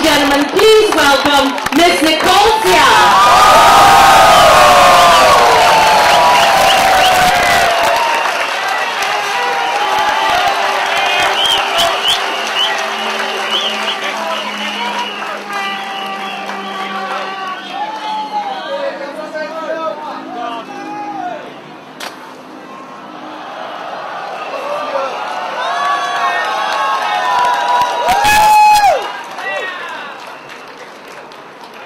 and gentlemen, please welcome Ms. Nicole Seah.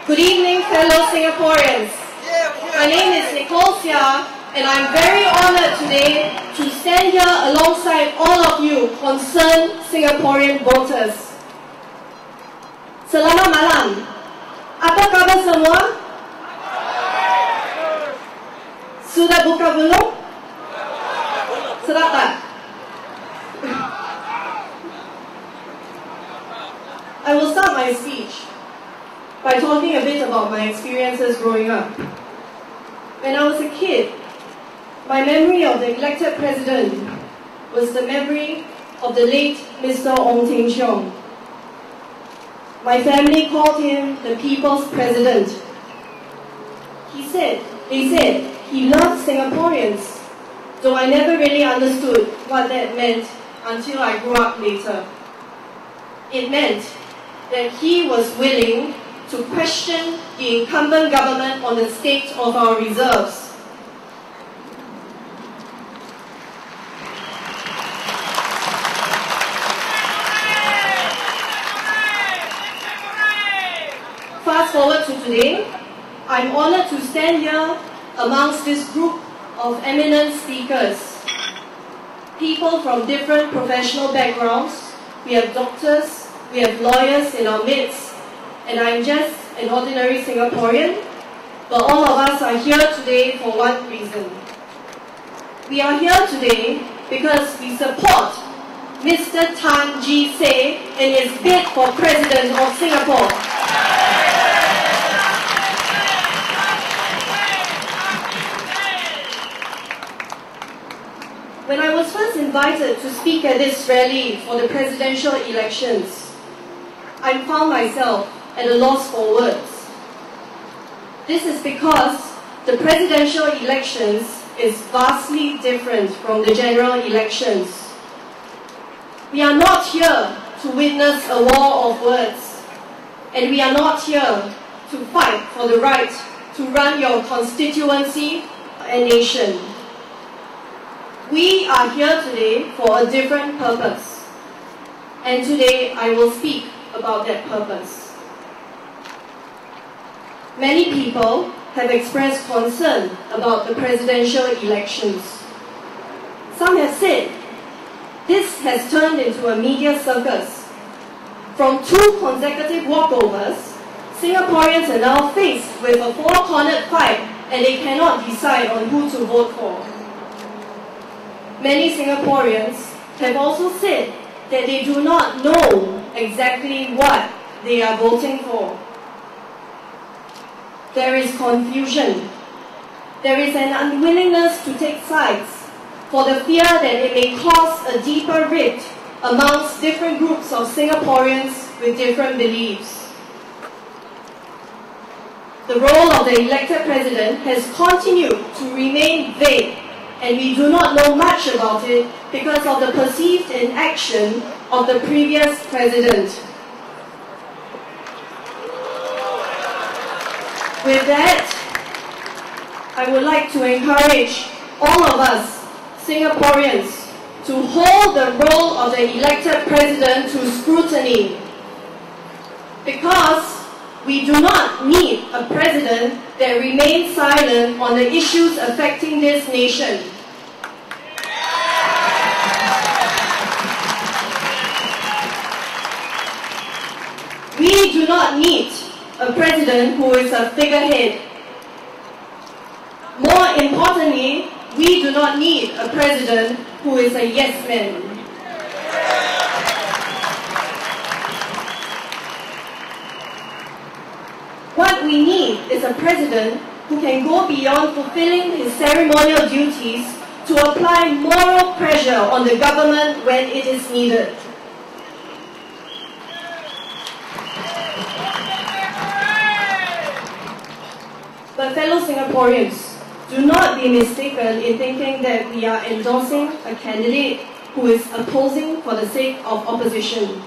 Good evening, fellow Singaporeans. My name is Nicole Seah, and I'm very honored today to stand here alongside all of you concerned Singaporean voters. Selamat malam. Apa kabar semua? Sudah buka belum? Sedap tak? I will start my speech by talking a bit about my experiences growing up. When I was a kid, my memory of the elected president was the memory of the late Mr. Ong Teng Cheong. My family called him the People's President. They said he loved Singaporeans, though I never really understood what that meant until I grew up later. It meant that he was willing to question the incumbent government on the state of our reserves. Fast forward to today, I'm honored to stand here amongst this group of eminent speakers. People from different professional backgrounds. We have doctors, we have lawyers in our midst, and I'm just an ordinary Singaporean, but all of us are here today for one reason. We are here today because we support Mr. Tan Jee Sey in his bid for President of Singapore. When I was first invited to speak at this rally for the presidential elections, I found myself at a loss for words. This is because the presidential elections is vastly different from the general elections. We are not here to witness a war of words, and we are not here to fight for the right to run your constituency and nation. We are here today for a different purpose, and today I will speak about that purpose. Many people have expressed concern about the presidential elections. Some have said this has turned into a media circus. From 2 consecutive walkovers, Singaporeans are now faced with a 4-cornered fight and they cannot decide on who to vote for. Many Singaporeans have also said that they do not know exactly what they are voting for. There is confusion. There is an unwillingness to take sides for the fear that it may cause a deeper rift amongst different groups of Singaporeans with different beliefs. The role of the elected president has continued to remain vague, and we do not know much about it because of the perceived inaction of the previous president. With that, I would like to encourage all of us, Singaporeans, to hold the role of the elected president to scrutiny. Because we do not need a president that remains silent on the issues affecting this nation. We do not need a president who is a figurehead. More importantly, we do not need a president who is a yes man. What we need is a president who can go beyond fulfilling his ceremonial duties to apply moral pressure on the government when it is needed. But fellow Singaporeans, do not be mistaken in thinking that we are endorsing a candidate who is opposing for the sake of opposition.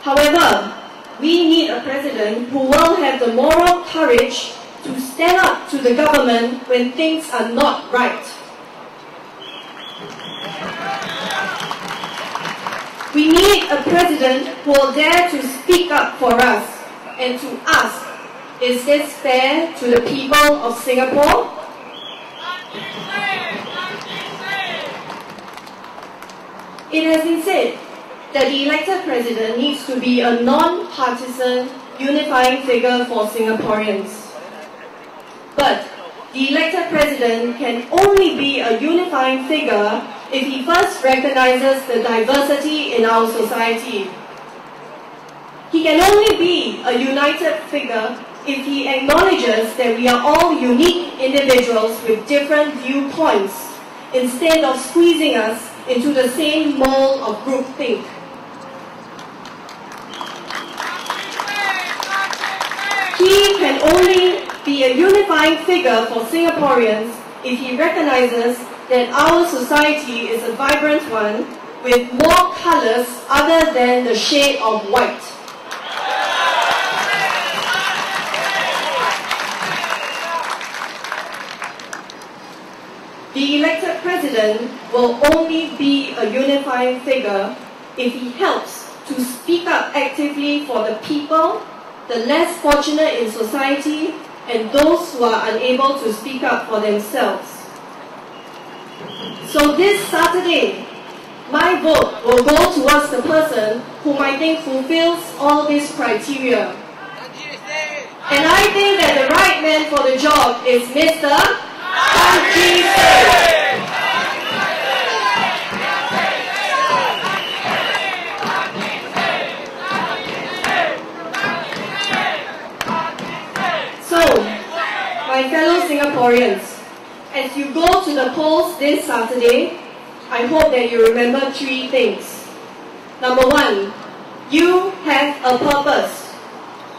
However, we need a president who will have the moral courage to stand up to the government when things are not right. We need a president who will dare to speak up for us and to ask, is this fair to the people of Singapore? It has been said that the elected president needs to be a non-partisan, unifying figure for Singaporeans. But the elected president can only be a unifying figure if he first recognizes the diversity in our society. He can only be a united figure if he acknowledges that we are all unique individuals with different viewpoints, instead of squeezing us into the same mold of groupthink. He can only be a unifying figure for Singaporeans if he recognizes that our society is a vibrant one with more colors other than the shade of white. The elected president will only be a unifying figure if he helps to speak up actively for the people, the less fortunate in society, and those who are unable to speak up for themselves. So this Saturday, my vote will go towards the person whom I think fulfills all these criteria. And I think that the right man for the job is Mr. Tan Chee Seng. So, my fellow Singaporeans, as you go to the polls this Saturday, I hope that you remember three things. Number one, you have a purpose.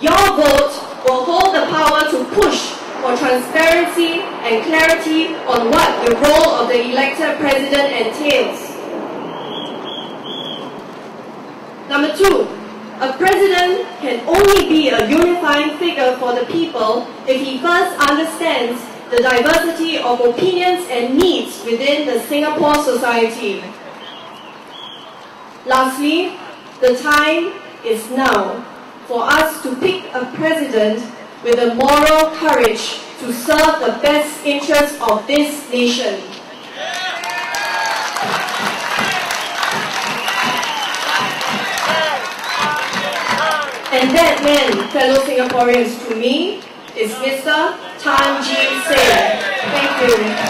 Your vote will hold the power to push for transparency and clarity on what the role of the elected president entails. Number two, a president can only be a unifying figure for the people if he first understands the diversity of opinions and needs within the Singapore society. Lastly, the time is now for us to pick a president with the moral courage to serve the best interests of this nation. And that man, fellow Singaporeans, to me, is Mr. Tan Chee Seng. Thank you.